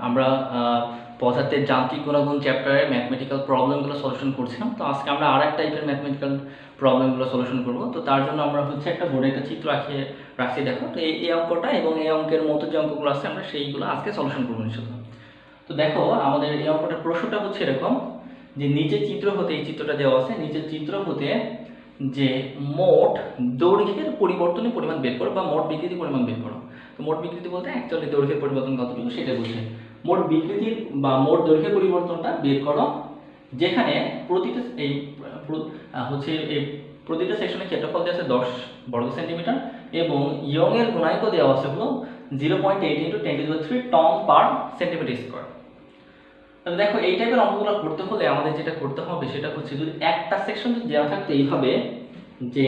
আমরা পদার্থের যান্ত্রিক গুণাগুণ চ্যাপ্টারে ম্যাথমেটিক্যাল প্রবলেমগুলো সলিউশন করছিলাম। তো আজকে আমরা আরেক টাইপের ম্যাথমেটিক্যাল প্রবলেমগুলো সলিউশন করব। তো তার জন্য আমরা একটা বোর্ডে একটা চিত্র রাখছি দেখো। তো এই অঙ্কটা এবং এই অঙ্কের মতো যে অঙ্কগুলো আছে আমরা সেইগুলো আজকে সলিউশন করবো ইনশাআল্লাহ। তো দেখো আমাদের এই অঙ্কটার প্রশ্নটা হচ্ছে এরকম যে নিচের চিত্র হতে, এই চিত্রটা দেওয়া আছে, নিচের চিত্র হতে যে মোট দৈর্ঘ্যের পরিবর্তনের পরিমাণ বের করো বা মোট বিকৃতির পরিমাণ বের করো। তো মোট বিকৃতি বলতে অ্যাকচুয়ালি দৈর্ঘ্যের পরিবর্তন কতটুকু সেটা বোঝে। মোট বিকৃতির বা মোট দৈর্ঘ্যের পরিবর্তনটা বের করো, যেখানে প্রতিটা এই প্রতিটা সেকশনের ক্ষেত্রফল দেওয়া আছে 10 বর্গ সেন্টিমিটার এবং ইয়ং এর গুণাঙ্ক দেওয়া আছে হলো 0.8 × 10⁻³ টন পার সেন্টিমিটার স্কয়ার। তাহলে দেখো এই টাইপের অঙ্কগুলো করতে হলে আমাদের যেটা করতে হবে সেটা হচ্ছে যদি একটা সেকশন যদি দেওয়া থাকতো এইভাবে, যে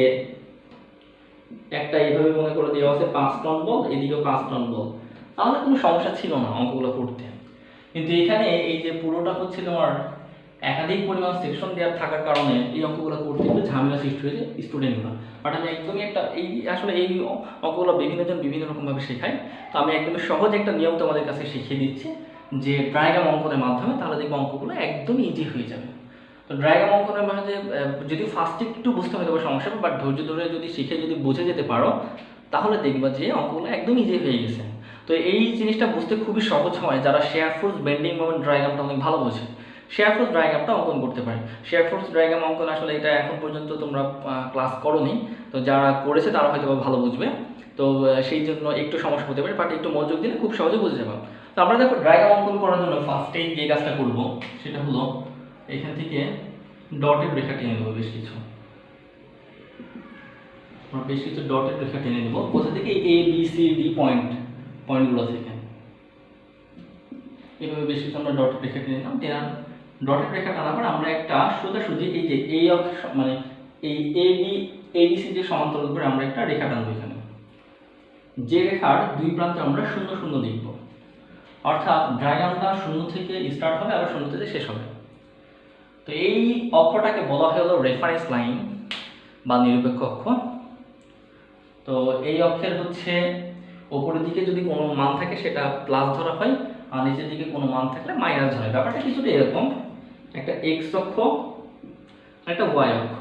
একটা এইভাবে মনে করে দেওয়া আছে 5 টন বল, এদিকেও 5 টন বল, তাহলে কোনো সমস্যা ছিল না অঙ্কগুলো করতে। কিন্তু এখানে এই যে পুরোটা হচ্ছে তোমার একাধিক পরিমাণ সেকশন দেওয়া থাকার কারণে এই অঙ্কগুলো করতে একটু ঝামেলা সৃষ্টি হয়েছে স্টুডেন্টগুলো। বাট আমি একদমই আসলে এই অঙ্কগুলো বিভিন্নজন বিভিন্ন রকমভাবে শেখায়। তো আমি একদমই সহজ একটা নিয়ম তোমাদের কাছে শিখিয়ে দিচ্ছি যে ডায়াগ্রাম অঙ্কনের মাধ্যমে, তাহলে দেখবো অঙ্কগুলো একদম ইজি হয়ে যাবে। তো ডায়াগ্রাম অঙ্কনের মাঝে যদি ফার্স্টে একটু বুঝতে হয়তো সমস্যা হবে, বাট ধৈর্য ধরে যদি শিখে যদি বুঝে যেতে পারো তাহলে দেখবা যে অঙ্কগুলো একদম ইজি হয়ে গেছে। তো এই জিনিসটা বুঝতে খুবই সহজ হয় যারা শেয়ার ফোর্স বেন্ডিং মোমেন্ট ডায়াগ্রামটা অনেক ভালো বোঝে, শেয়ার ফোর্স ডায়াগ্রামটা অঙ্কন করতে পারে। শেয়ার ফোর্স ডায়াগ্রাম অঙ্কন আসলে এটা এখন পর্যন্ত তোমরা ক্লাস করোনি, তো যারা করেছে তারা হয়তো ভালো বুঝবে। তো সেই জন্য একটু সমস্যা হতে পারে, বাট একটু মনোযোগ দিলে খুব সহজে বুঝে যাবে। তো আমরা দেখো ডায়াগ্রাম অঙ্কন করার জন্য ফার্স্টেই যে কাজটা করব সেটা হলো এখান থেকে ডটের রেখা টেনে নেবো, বেশ কিছু ডটের রেখা টেনে নেবো। কোথা থেকে? এ বি সি ডি পয়েন্টগুলো থেকে এভাবে বেশ কিছু আমরা ডটের রেখা টেনে নিলাম। ডটের রেখা টানার পর আমরা একটা সোজাসুজি এই যে এই অক্ষ মানে এই এবিসি যে সমান্তরাল করে আমরা একটা রেখা টানবো এখানে, যে রেখার দুই প্রান্তে আমরা 0 0 লিখব। অর্থাৎ ডায়াগ্রামটা 0 থেকে স্টার্ট হবে আবার 0 থেকে শেষ হবে। তো এই অক্ষটাকে বলা হয় হলো রেফারেন্স লাইন বা নিরপেক্ষ অক্ষ। তো এই অক্ষের হচ্ছে উপরের দিকে যদি কোনো মান থাকে সেটা প্লাস ধরা হয়, আর নিচের দিকে কোনো মান থাকলে মাইনাস ধরা হয়। ব্যাপারটা কিছুটা এরকম, একটা এক্স অক্ষ একটা ওয়াই অক্ষ।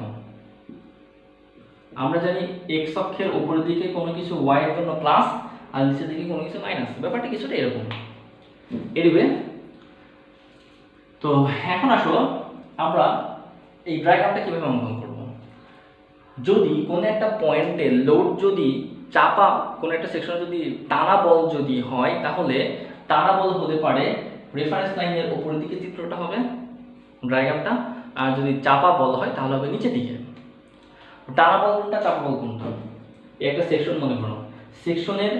আমরা জানি এক্স অক্ষের উপরের দিকে কোনো কিছু ওয়াই এর জন্য প্লাস আর নিচের দিকে কোনো কিছু মাইনাস। ব্যাপারটা কিছুটা এরকম। এনিওয়ে, তো এখন আসো আমরা এই ডায়াগ্রামটা কিভাবে অঙ্কন করব। যদি কোনো একটা পয়েন্টে লোড যদি চাপা, কোনো একটা সেকশনে যদি টানা বল যদি হয়, তাহলে টানা বল হতে পারে রেফারেন্স লাইনের উপরের দিকে চিত্রটা হবে ডায়াগ্রামটা, আর যদি চাপা বল হয় তাহলে হবে নিচের দিকে। টানা বল কোনটা, চাপা বল কোনটা? একটা সেকশন মনে করো, সেকশনের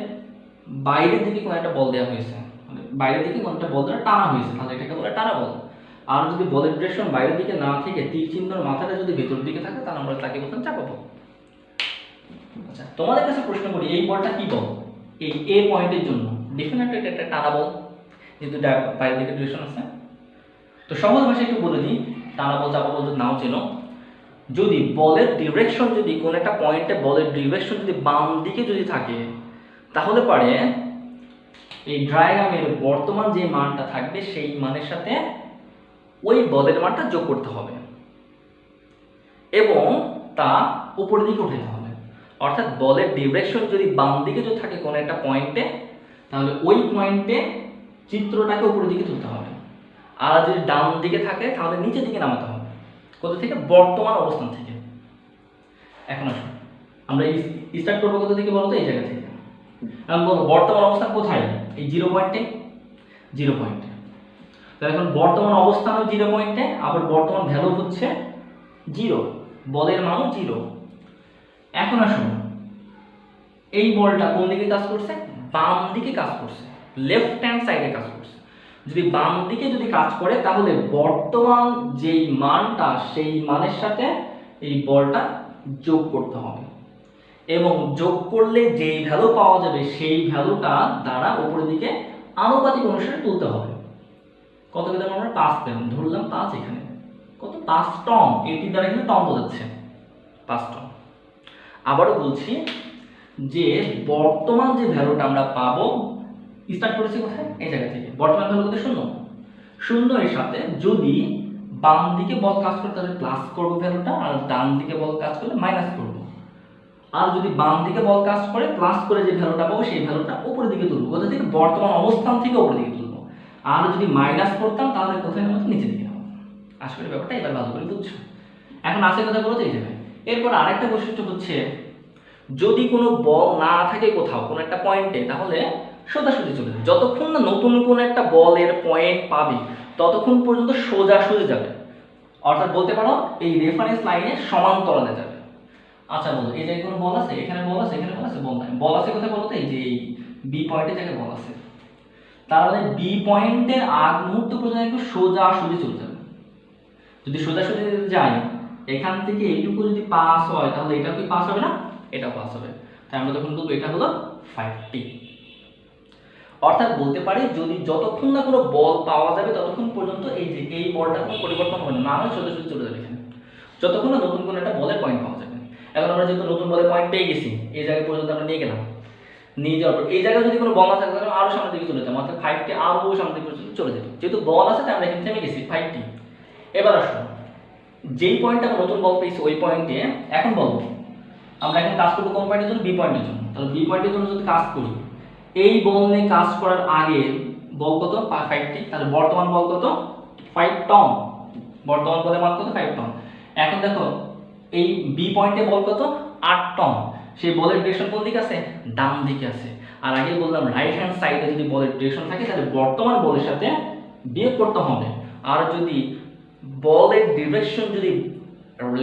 বাইরের দিকে কোনো একটা বল দেওয়া হয়েছে, মানে বাইরের দিকে কোনো একটা বল দ্বারা টানা হয়েছে, তাহলে এটাকে বলে টানা বল। আর যদি বলের ডিরেকশন বাইরের দিকে না থেকে তীর চিহ্নের মাথাটা যদি ভেতর দিকে থাকে তাহলে আমরা তাকে বলতাম চাপা বল। আচ্ছা, তোমাদের কাছে প্রশ্ন করি, এই বলটা কি বল? এই এ পয়েন্টের জন্য ডেফিনেটলি এটা একটা টানা বল, যেহেতু বাইরের দিকে ডিরেকশন আছে। তো সহজ ভাষায় একটু বলে দিই, টানা বল চাপা বল যদি নাও চেনো, যদি বলের ডিরেকশন যদি কোনো একটা পয়েন্টে বলের ডিরেকশন যদি বাম দিকে যদি থাকে, তাহলে পারে এই ডায়াগ্রামের বর্তমান যে মানটা থাকবে সেই মানের সাথে ওই বলের মানটা যোগ করতে হবে এবং তা উপরের দিকে উঠাতে হবে। অর্থাৎ বলের ডিরেকশন যদি বাম দিকে যদি থাকে কোনো একটা পয়েন্টে, তাহলে ওই পয়েন্টে চিত্রটাকে উপরের দিকে তুলতে হবে। আর যদি ডান দিকে থাকে তাহলে নিচের দিকে নামাতে হবে। কোথা থেকে? বর্তমান অবস্থান থেকে। এখন আসুন আমরা স্টার্ট করবো কোথা থেকে বলতো? এই জায়গা থেকে। এখন বলবো বর্তমান অবস্থান কোথায়? এই 0 পয়েন্টে। তাহলে এখন বর্তমান অবস্থান 0 পয়েন্টে, আবার বর্তমান ভ্যালু হচ্ছে 0, বলের মানও 0। এখন আসুন এই বলটা কোন দিকে কাজ করছে? বাম দিকে কাজ করছে, লেফট হ্যান্ড সাইডে কাজ করছে। যদি বাম দিকে যদি কাজ করে তাহলে বর্তমান যেই মানটা সেই মানের সাথে এই বলটা যোগ করতে হবে এবং যোগ করলে যেই ভ্যালু পাওয়া যাবে সেই ভ্যালুটা দ্বারা উপরের দিকে আনুপাতিক অনুসারে তুলতে হবে। কত পেলাম আমরা? 5 পেলাম, ধরলাম 5। এখানে কত? 5 টন। এটি দ্বারা কিন্তু টন বোঝাচ্ছে, 5 টন। আবারও বলছি যে বর্তমান যে ভ্যালুটা আমরা পাবো স্টার্ট করেছি কোথায়? এই জায়গা থেকে। বর্তমান ভ্যালু কত? 0। 0 এর সাথে যদি বাম দিকে বল কাজ করে তাহলে প্লাস করব ভ্যালুটা, আর ডান দিকে বল কাজ করলে মাইনাস করব। আর যদি বাম দিকে বল কাজ করে প্লাস করে যে ভ্যালুটা পাবো সেই ভ্যালুটা উপরের দিকে তুলবো, কোথা থেকে? বর্তমান অবস্থান থেকে উপরের দিকে তুলবো। আর যদি মাইনাস করতাম তাহলে কোথায় নামতো? নিচের দিকে নামতো। আশা করি ব্যাপারটা এবার ভালো করে বুঝছো। এখন আসে কথা বলতে এই যাবে। এরপর আরেকটা বৈশিষ্ট্য হচ্ছে, যদি কোনো বল না থাকে কোথাও কোনো একটা পয়েন্টে তাহলে সোজাসুজি চলে যাবে। যতক্ষণ না নতুন কোনো একটা বলের পয়েন্ট পাবে ততক্ষণ পর্যন্ত সোজাসুজি যাবে, অর্থাৎ বলতে পারো এই রেফারেন্স লাইনে সমান্তরালে যাবে। আচ্ছা বলো, এই জায়গায় কোনো বল আছে? এখানে বল আছে, এখানে বল আছে? বল নাই। বল আছে কোথায় বলো তো? এই যে এই বি পয়েন্টের জায়গায় বল আছে। তার মানে বি পয়েন্টের আগ মুহূর্ত পর্যন্ত একটু সোজাসুজি চলে যাবে। যদি সোজাসুজি যায় এখান থেকে এইটুকু যদি পাস হয় তাহলে এটাও কি পাস হবে না? এটাও পাস হবে। তাই আমরা তখন বলবো এটা হলো 5t। অর্থাৎ বলতে পারি যদি যতক্ষণ না কোনো বল পাওয়া যাবে ততক্ষণ পর্যন্ত এই যে এই বলটা কোনো পরিবর্তন হবে না, হয় সোজাসুজি চলে যাবে এখানে, যতক্ষণ না নতুন কোনো একটা বলের পয়েন্ট পাওয়া যাবে। এখন আমরা যেহেতু নতুন বলের পয়েন্ট পেয়ে গেছি, এই জায়গা পর্যন্ত আমরা নিয়ে গেলাম। নিয়ে যাওয়ার পর এই জায়গায় যদি কোনো বল না থাকে তাহলে আরো সামনের দিকে চলে যেতাম, অর্থাৎ 5t আরো সামনের দিকে পর্যন্ত চলে যেত। যেহেতু বল আছে তাই আমরা এখানে থেমে গেছি 5t। এবার আসুন, যেই পয়েন্টে আমরা নতুন বল পেয়েছি ওই পয়েন্টে এখন বলবো আমরা এখন কাজ করবো কোন পয়েন্টের জন্য? বি পয়েন্টের জন্য। তাহলে বি পয়েন্টের জন্য যদি কাজ করি, এই বল নিয়ে কাজ করার আগে বল কত? 5t। তাহলে বর্তমান বল কত? 5 টন। বর্তমান বলের মান কত? 5 টন। এখন দেখো এই বি পয়েন্টে বল কত? 8 টন। সেই বলের ডিরেকশন কোন দিকে আছে? ডান দিকে আছে। আর আগে বললাম রাইট হ্যান্ড সাইডে যদি বলের ডিরেকশন থাকে তাহলে বর্তমান বলের সাথে বিয়োগ করতে হবে। আর যদি বলের ডিরেকশন যদি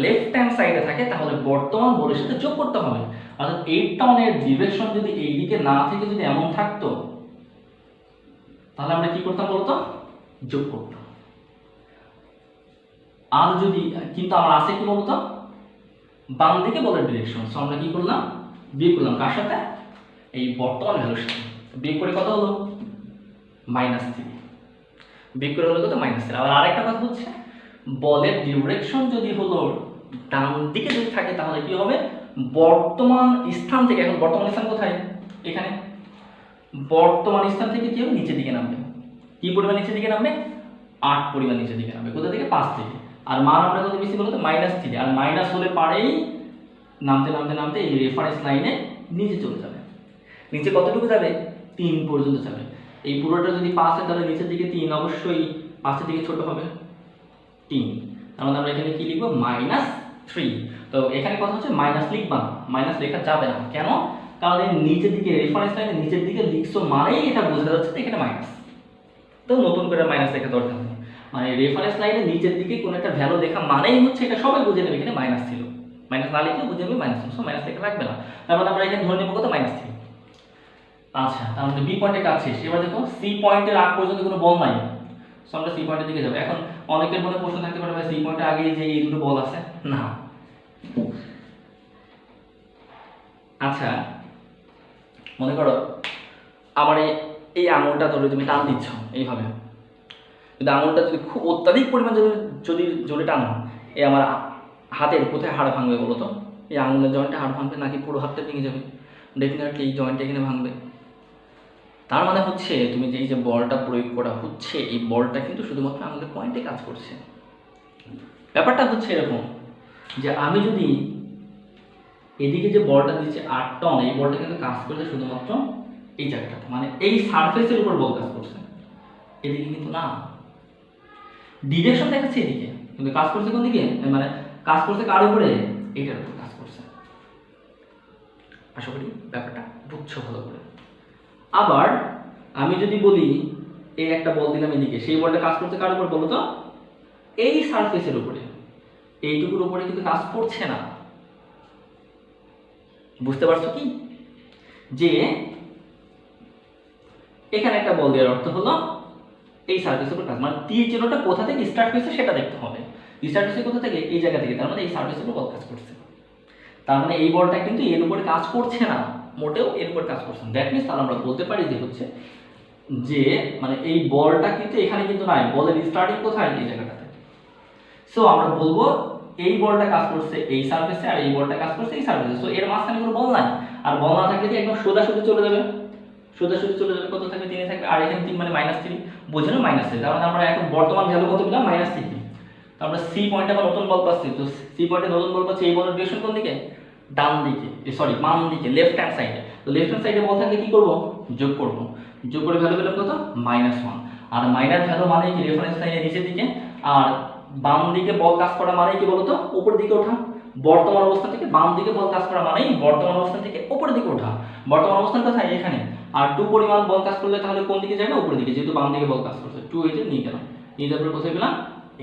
লেফট হ্যান্ড সাইডে থাকে তাহলে বর্তমান বলের সাথে যোগ করতে হবে। অর্থাৎ 8 টনের ডিরেকশন যদি এই দিকে না থেকে যদি এমন থাকতো তাহলে আমরা কি করতাম বলতো? যোগ করতাম। আর যদি কিন্তু আমার আছে কি বলতো? বাম দিকে বলের ডিরেকশন, সো আমরা কি করলাম? বিয়োগ করলাম। কার সাথে? এই বর্তমান ভ্যালুর সাথে। বিয়োগ করে কত হলো? -3। বিয়োগ করে হলো কত? -3। আবার আরেকটা কথা হচ্ছে, বলের ডিরেকশন যদি হলো ডান দিকে যদি থাকে তাহলে কি হবে? বর্তমান স্থান থেকে, এখন বর্তমান স্থান কোথায়? এখানে। বর্তমান স্থান থেকে কি হবে? নিচের দিকে নামবে। কি পরিমাণ নিচের দিকে নামবে? 8 পরিমাণ নিচের দিকে নামবে। কোথা থেকে? 5 থেকে। আর মান আমরা কত বেশি বলতো? -3। আর মাইনাস হলে পারেই নামতে নামতে নামতে এই রেফারেন্স লাইনে নিচে চলে যাবে। নিচে কতটুকু যাবে? 3 পর্যন্ত যাবে। এই পুরোটা যদি 5 হয় তাহলে নিচের দিকে 3, অবশ্যই 5 এর দিকে ছোট হবে 3। তার মানে আমরা এখানে কি লিখবো? -3। তো এখানে কথা হচ্ছে মাইনাস লিখবা না, মাইনাস লেখা যাবে না। কেন? কারণ এই নিচের দিকে রেফারেন্স লাইনের নিচের দিকে লিখছো মানেই এটা বোঝা যাচ্ছে যে এখানে মাইনাস। তো নতুন করে মাইনাস লেখা দরকার নেই। মানে রেফারেন্স লাইনের নিচের দিকে কোনো একটা ভ্যালু লেখা মানেই হচ্ছে এটা সবাই বুঝে নেবে এখানে মাইনাস ছিল। মাইনাস না লিখলে বুঝে নেবে মাইনাস ছিল, সো মাইনাস লেখা লাগবে না। তার মানে আমরা এখানে ধরে নেব কত? -3। আচ্ছা, তার মানে বি পয়েন্টে কাজ শেষ। এবার দেখো সি পয়েন্টের আগ পর্যন্ত কোনো বল নাই, সো আমরা সি পয়েন্টের দিকে যাব। এখন অনেকের মনে প্রশ্ন থাকতে পারে, ভাই সি পয়েন্টের আগে যে এই দুটো বল আছে না। আচ্ছা মনে করো আমার এই আঙুলটা ধরে তুমি টান দিচ্ছ এইভাবে, কিন্তু আঙুলটা যদি খুব অত্যাধিক পরিমাণ যদি জোরে টানো, এই আমার হাতের কোথায় হাড় ভাঙবে বলো তো? এই আঙুলের জয়েন্টে হাড় ভাঙবে নাকি পুরো হাতটা ভেঙে যাবে? ডেফিনেটলি এই জয়েন্টটা এখানে ভাঙবে। তার মানে হচ্ছে তুমি যে এই যে বলটা প্রয়োগ করা হচ্ছে এই বলটা কিন্তু শুধুমাত্র আমাদের পয়েন্টে কাজ করছে। ব্যাপারটা হচ্ছে এরকম যে আমি যদি এদিকে যে বলটা দিচ্ছে 8 টন, এই বলটা কিন্তু কাজ করছে শুধুমাত্র এই জায়গাটাতে, মানে এই সারফেসের উপর বল কাজ করছে, এদিকে কিন্তু না। ডিরেকশন দেখাচ্ছে এদিকে, কিন্তু কাজ করছে কোন দিকে? মানে কাজ করছে কার উপরে? এটার উপর কাজ করছে। আশা করি ব্যাপারটা বুঝছো ভালো করে। আবার আমি যদি বলি এই একটা বল দিলাম এদিকে, সেই বলটা কাজ করছে কার উপর বলো তো? এই সারফেসের উপরে, এইটুকুর উপরে কিন্তু কাজ করছে না। বুঝতে পারছো কি? যে এখানে একটা বল দেওয়ার অর্থ হলো এই সারফেসের উপর কাজ, মানে তীর চিহ্নটা কোথা থেকে স্টার্ট হয়েছে সেটা দেখতে হবে। স্টার্ট হয়েছে কোথা থেকে? এই জায়গা থেকে, তার মানে এই সারফেসের উপর বল কাজ করছে। তার মানে এই বলটা কিন্তু এর উপরে কাজ করছে না, মোটেও এর উপর কাজ করছে না। দ্যাট মিনস তাহলে আমরা বলতে পারি যে হচ্ছে যে মানে এই বলটা কিন্তু এখানে কিন্তু নাই, বলের স্টার্টিং কোথায়? এই জায়গাটাতে। সো আমরা বলবো এই বলটা কাজ করছে এই সারফেসে আর এই বলটা কাজ করছে এই সারফেসে, সো এর মাঝখানে কোনো বল নাই। আর বল না থাকলে কি একদম সোজাসুজি চলে যাবে? সোজাসুজি চলে যাবে, কত থাকবে 3 থাকবে, আর এখানে 3 মানে -3, বুঝে না -3, তার মানে আমরা এখন বর্তমান ভ্যালু কত পেলাম -3। আমরা সি পয়েন্টে আবার নতুন বল পাচ্ছি, তো সি পয়েন্টে নতুন বল পাচ্ছি, এই বলের ডিরেকশন কোন দিকে, ডান দিকে, সরি বাম দিকে, লেফট হ্যান্ড সাইডে। তো লেফট হ্যান্ড সাইডে বল থাকলে কি করব, যোগ করব, যোগ করে ভ্যালু পেলাম কত -1। আর মাইনাস ভ্যালু মানে কি রেফারেন্স লাইনের নিচের দিকে, আর বাম দিকে বল কাজ করা মানে কি বলতো, উপর দিকে ওঠা। বর্তমান অবস্থান থেকে বাম দিকে বল কাজ করা মানে বর্তমান অবস্থান থেকে উপরের দিকে ওঠা। বর্তমান অবস্থান কোথায়, এখানে। আর 2 পরিমাণ বল কাজ করলে তাহলে কোন দিকে যাবে, উপরের দিকে, যেহেতু বাম দিকে বল কাজ করছে। 2 এই যে নিয়ে গেলাম, নিয়ে যাওয়ার পর কোথায় পেলাম,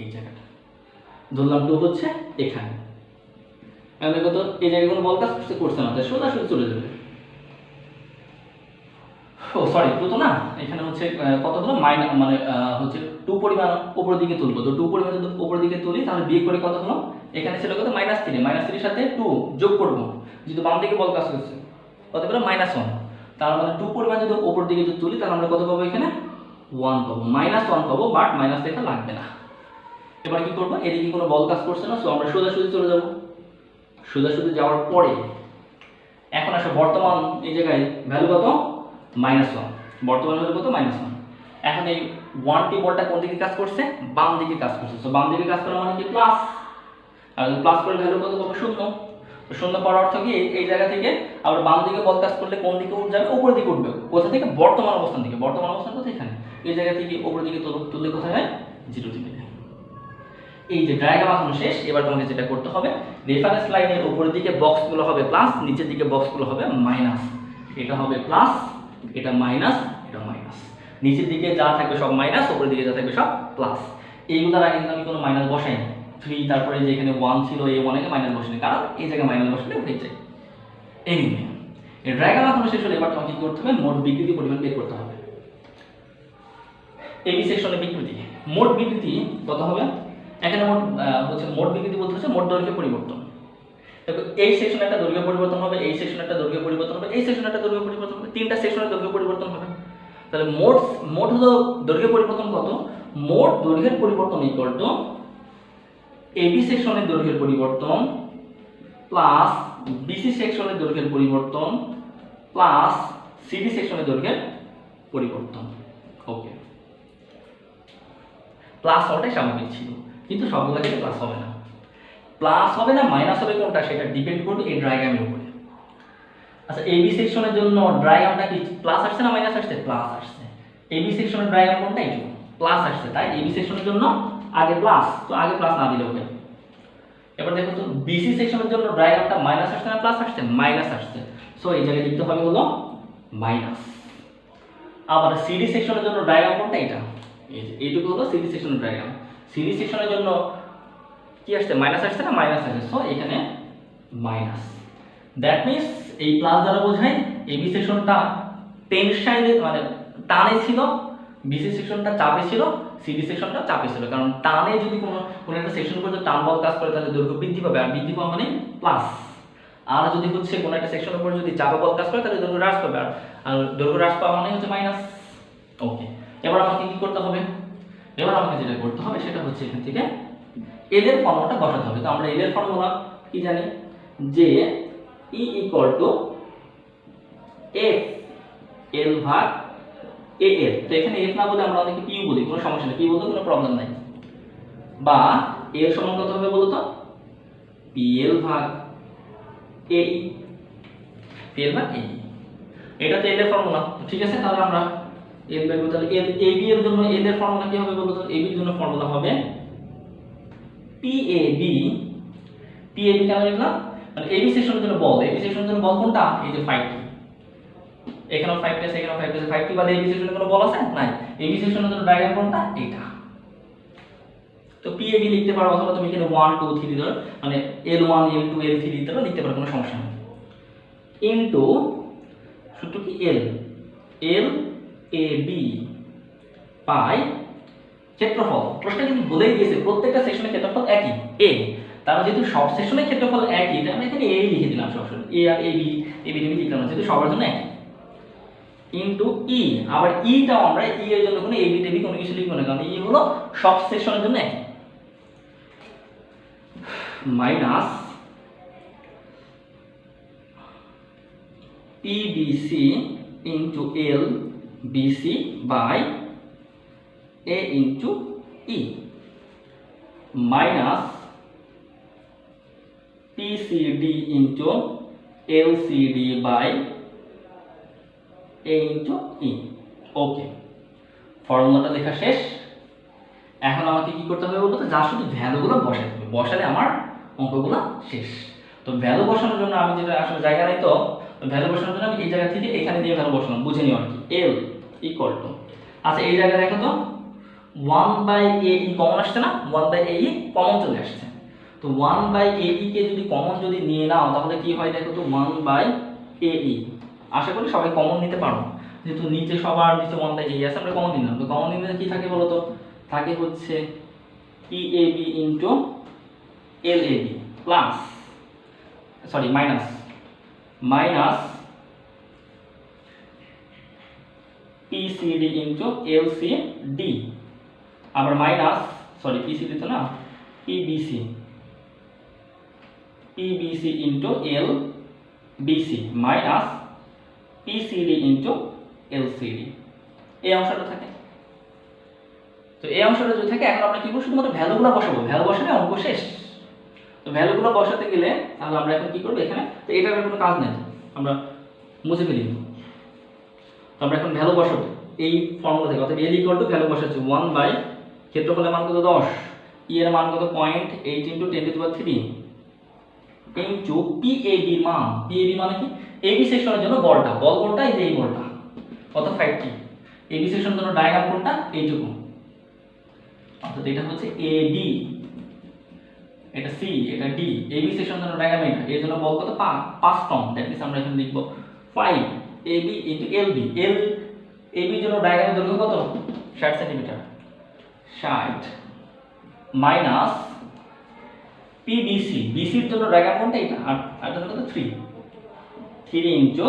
এই জায়গাটা ধরলাম 2 হচ্ছে এখানে। এখানে কত, এই জায়গায় কোনো বল কাজ করছে না, তাই সোজাসুজি চলে যাবে। ও সরি 2 তো না, এখানে হচ্ছে কত হলো মানে হচ্ছে 2 পরিমাণ উপরের দিকে তুলবো। তো 2 পরিমাণ যদি উপরের দিকে তুলি তাহলে বিয়োগ করে কত হলো, এখানে ছিল কত -3, -3 এর সাথে 2 যোগ করব, যেহেতু বাম দিকে বল কাজ করছে, কত পেলাম -1। তার মানে 2 পরিমাণ যদি উপরের দিকে যদি তুলি তাহলে আমরা কত পাবো, এখানে 1 পাবো, -1 পাবো, বাট মাইনাস লেখা লাগবে না। এবার কি করব, এদিকে কোনো বল কাজ করছে না, সো আমরা সোজাসুজি চলে যাব। সোজাসুজি যাওয়ার পরে এখন আসো বর্তমান এই জায়গায় ভ্যালু কত, -1, বর্তমান ভ্যালু কত, -1। এখন এই 1টি বলটা কোন দিকে কাজ করছে, বাম দিকে কাজ করছে, সো বাম দিকে কাজ করা মানে কি প্লাস, আর প্লাস করে ভ্যালু কত পাবো, 0। তো 0 পাওয়ার অর্থ কি, এই জায়গা থেকে আবার বাম দিকে বল কাজ করলে কোন দিকে উঠে যাবে, উপরের দিকে উঠবে। কোথা থেকে, বর্তমান অবস্থান থেকে। বর্তমান অবস্থান কোথায়, এখানে। এই জায়গা থেকে উপরের দিকে তুললে কোথায় হয়, 0 থেকে। এই যে ডায়াগ্রাম আঁকানো শেষ। এবার তোমাকে যেটা করতে হবে, রেফারেন্স লাইনের উপরের দিকে বক্সগুলো হবে প্লাস, নিচের দিকে বক্সগুলো হবে মাইনাস। এটা হবে প্লাস, এটা মাইনাস, এটা মাইনাস। নিচের দিকে যা থাকবে সব মাইনাস, উপরের দিকে যা থাকবে সব প্লাস। এইগুলো দ্বারা কিন্তু আমি কোনো মাইনাস বসাইনি। 3 তারপরে যে এখানে 1 ছিল, এই 1 এ মাইনাস বসাইনি, কারণ এই জায়গায় মাইনাস বসালে উঠে যায়। এনিওয়ে, এই ডায়াগ্রাম আঁকানো শেষ হলে এবার তোমাকে কি করতে হবে, মোট বিকৃতি পরিমাণ বের করতে হবে। এবি সেকশনে বিকৃতি, মোট বিকৃতি কত হবে, এখানে মোট বিকৃতি বলতে হচ্ছে মোট দৈর্ঘ্য পরিবর্তন। দেখো এই সেকশনে একটা দৈর্ঘ্য পরিবর্তন হবে, এই সেকশনে একটা দৈর্ঘ্য পরিবর্তন হবে, এই সেকশনে একটা দৈর্ঘ্য পরিবর্তন হবে, 3টা সেকশনে দৈর্ঘ্য পরিবর্তন হবে। তাহলে মোট হলো দৈর্ঘ্য পরিবর্তন কত, মোট দৈর্ঘ্যের পরিবর্তন ইকুয়াল টু এবি সেকশনের দৈর্ঘ্যের পরিবর্তন প্লাস বিসি সেকশনের দৈর্ঘ্যের পরিবর্তন প্লাস সিডি সেকশনের দৈর্ঘ্যের পরিবর্তন। ওকে, প্লাস হওয়াটাই স্বাভাবিক ছিল, কিন্তু সবগুলো ক্ষেত্রে প্লাস হবে না। প্লাস হবে না মাইনাস হবে কোনটা, সেটা ডিপেন্ড করবে এই ডায়াগ্রামের উপরে। আচ্ছা, এবি সেকশনের জন্য ডায়াগ্রামটা কি প্লাস আসছে না মাইনাস আসছে, প্লাস আসছে। এবি সেকশনের ডায়াগ্রাম কোনটা, এটা প্লাস আসছে, তাই এবি সেকশনের জন্য আগে প্লাস, তো আগে প্লাস না দিলে হবে। এবার দেখো তো বিসি সেকশনের জন্য ডায়াগ্রামটা মাইনাস আসছে না প্লাস আসছে, মাইনাস আসছে, সো এই জায়গায় লিখতে হবে হলো মাইনাস। আবার সিডি সেকশনের জন্য ডায়াগ্রাম কোনটা, এটা এই যে এইটুকু হলো সিডি সেকশনের ডায়াগ্রাম। সিডি সেকশনের জন্য কি আসছে, মাইনাস আসছে না মাইনাস আসছে, সো এখানে মাইনাস। দ্যাট মিন্স এই প্লাস দ্বারা বোঝায় এবি সেকশনটা টেনশনে মানে টানে ছিল, বিসি সেকশনটা চাপে ছিল, সিডি সেকশনটা চাপে ছিল। কারণ টানে যদি কোনো একটা সেকশন উপর টান বল কাজ করে তাহলে দৈর্ঘ্য বৃদ্ধি পাবে, আর বৃদ্ধি পাওয়া মানে প্লাস। আর যদি হচ্ছে কোনো একটা সেকশনের উপর যদি চাপে বল কাজ করে তাহলে দৈর্ঘ্য হ্রাস পাবে, আর দৈর্ঘ্য হ্রাস পাওয়া মানে হচ্ছে মাইনাস। ওকে, এবার আমাকে কি করতে হবে, এবার আমাকে যেটা করতে হবে সেটা হচ্ছে এখান থেকে এল এর ফর্মুলাটা বসাতে হবে। তো আমরা এল এর ফর্মুলা কি জানি, যে E equal to F L ভাগ এ এল। তো এখানে এফ না বলে আমরা অনেকে পিউ বলি, কোনো সমস্যা নেই, পিউ বলতে কোনো প্রবলেম নাই। বা এল সমান কত হবে বলতো, পি এল ভাগ এ ই, পি এল ভাগ এ ই। এটা তো এল এর ফর্মুলা, ঠিক আছে। তাহলে আমরা এল বের করতে, তাহলে এল এ বি এর জন্য এল এর ফর্মুলা কি হবে বলতো, এ বি এর জন্য ফর্মুলা হবে P A B. P A B কেন লিখলাম, মানে এবি সেকশনের জন্য বল, এবি সেকশনের জন্য বল কোনটা, এই যে 5টি, এখানেও 5টি আছে, এখানেও 5টি আছে, 5টি বাদে এবি সেকশনের কোনো বল আছে নাই। এবি সেকশনের জন্য ডায়াগ্রাম কোনটা, এটা। তো পি এ বি লিখতে পারো, অথবা তুমি এখানে 1 2 3 ধর, মানে L1 L2 L3 ইত্যাদি লিখতে পারো, কোনো সমস্যা নেই। ইনটু সূত্র কি, এল এল এ বি পাই ক্ষেত্রফল। প্রশ্নে কিন্তু বলেই দিয়েছে প্রত্যেকটা সেকশনের ক্ষেত্রফল একই এ, তারা যেহেতু সব সেকশনের ক্ষেত্রফল একই, তাই আমরা এখানে এ লিখে দিলাম সবসময়, এ আর এ বি লিখলাম না, যেহেতু সবার জন্য একই। ইনটু ই, আবার ইটাও আমরা ই এর জন্য কোনো এবি টেবি কোনো কিছু লিখবো না, কারণ ই হলো সব সেকশনের জন্য একই। Minus PBC into L BC by A into E minus PCD into LCD by A into E. Okay, ফর্মুলাটা লেখা শেষ। এখন আমাকে কি করতে হবে বলতো, যা শুধু ভ্যালুগুলো বসাতে হবে, বসালে আমার অঙ্কগুলো শেষ। তো ভ্যালু বসানোর জন্য আমি যেটা আসলে জায়গা নাই, তো ভ্যালু বসানোর জন্য আমি এই জায়গা থেকে এখানে দিয়ে ভ্যালু বসালাম, বুঝে নিও আর কি। এল ইকুয়াল টু, আচ্ছা এই জায়গায় দেখো তো 1/AE কমন আসছে না, 1/AE কমন চলে আসছে। তো 1/AE কে যদি কমন যদি নিয়ে নাও তাহলে কি হয় দেখো তো, 1/AE। আশা করি সবাই কমন নিতে পারো, যেহেতু নিচে সবার নিচে 1/AE আছে, আমরা কমন নিলাম। তো কমন নিলে কি থাকে বলো তো, থাকে হচ্ছে PAB into LAB plus, sorry minus PCD into LCD, আবার মাইনাস, সরি PCD তো না, PBC into LBC minus PCD into LCD। এই অংশটা থাকে। তো এই অংশটা যদি থাকে, এখন আমরা কি করব, শুধুমাত্র ভ্যালুগুলো বসাবো, ভ্যালু বসালে অঙ্ক শেষ। তো ভ্যালুগুলো বসাতে গেলে তাহলে আমরা এখন কি করব, এখানে তো এটার কোনো কাজ নেই, আমরা মুছে ফেলি। তো আমরা এখন ভ্যালু বসাবো এই ফর্মুলা থেকে, অর্থাৎ এল ইকুয়াল টু ভ্যালু বসাচ্ছি 1 বাই ক্ষেত্রফলের মান কত 10, ই এর মান কত 0.8 ইন্টু 10⁻³ ইন্টু পিএবি মান, পিএবি মানে কি, এবি সেকশনের জন্য বলটা, বল কোনটা, এই যে এই বলটা, কত 5টি। এবি সেকশনের জন্য ডায়াগ্রাম কোনটা, এইটুকু, অর্থাৎ এটা হচ্ছে এবি, এটা সি, এটা ডি। এবি সেকশনের জন্য ডায়াগ্রাম এটা, এর জন্য বল কত 5 টন। দ্যাট মিন্স আমরা এখানে লিখব 5 এবি ইন্টু এলবি। এবি এর জন্য ডায়াগ্রামের দৈর্ঘ্য কত 60 সেন্টিমিটার, 60 মাইনাস পিবিসি, বিসির জন্য ডায়াগ্রাম কোনটা, এটা, আর এটা কত 3 ইন্টু,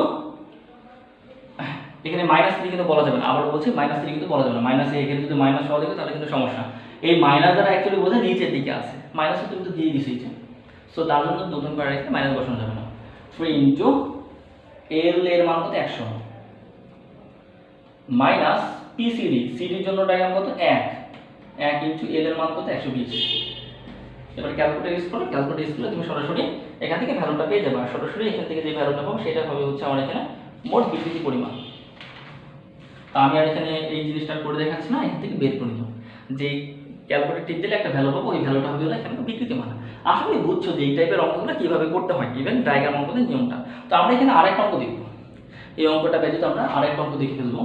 এখানে -3 কিন্তু বলা যাবে না, আবার বলছি -3 কিন্তু বলা যাবে না, মাইনাস এখানে যদি মাইনাস সহ লিখো তাহলে কিন্তু সমস্যা। এই মাইনাস দ্বারা অ্যাকচুয়ালি বোঝায় নিচের দিকে আছে, মাইনাস কিন্তু দিয়ে দিছি এটা, সো তার জন্য নতুন করে রেখে মাইনাস বসানো যাবে না। 3 ইন্টু এল এর মান কত 100 মাইনাস পিসিডি, সিডির জন্য ডায়াগ্রাম কত 1 ইন্টু এল এর মান কত 120। এবার ক্যালকুলেটর ইউজ করো, ক্যালকুলেটর ইউজ করলে তুমি সরাসরি এখান থেকে ভ্যালুটা পেয়ে যাবে, আর সরাসরি এখান থেকে যে ভ্যালুটা পাবো সেটা হবে হচ্ছে আমার এখানে মোট বিকৃতি পরিমাণ। তা আমি আর এখানে এই জিনিসটা করে দেখাচ্ছি না, এখান থেকে বের করে নিও, যে ক্যালকুলেটর টিপ দিলে একটা ভ্যালু পাবো, ওই ভ্যালুটা হবে হলো এখানে বিকৃতি মান। আসলে বুঝছো যে এই টাইপের অঙ্কগুলো কিভাবে করতে হয়, ইভেন ডায়াগ্রাম অঙ্কদের নিয়মটা। তো আমরা এখানে আরেকটা অঙ্ক দেখব, এই অঙ্কটা ব্যতীত আমরা আরেকটা অঙ্ক দেখে ফেলবো।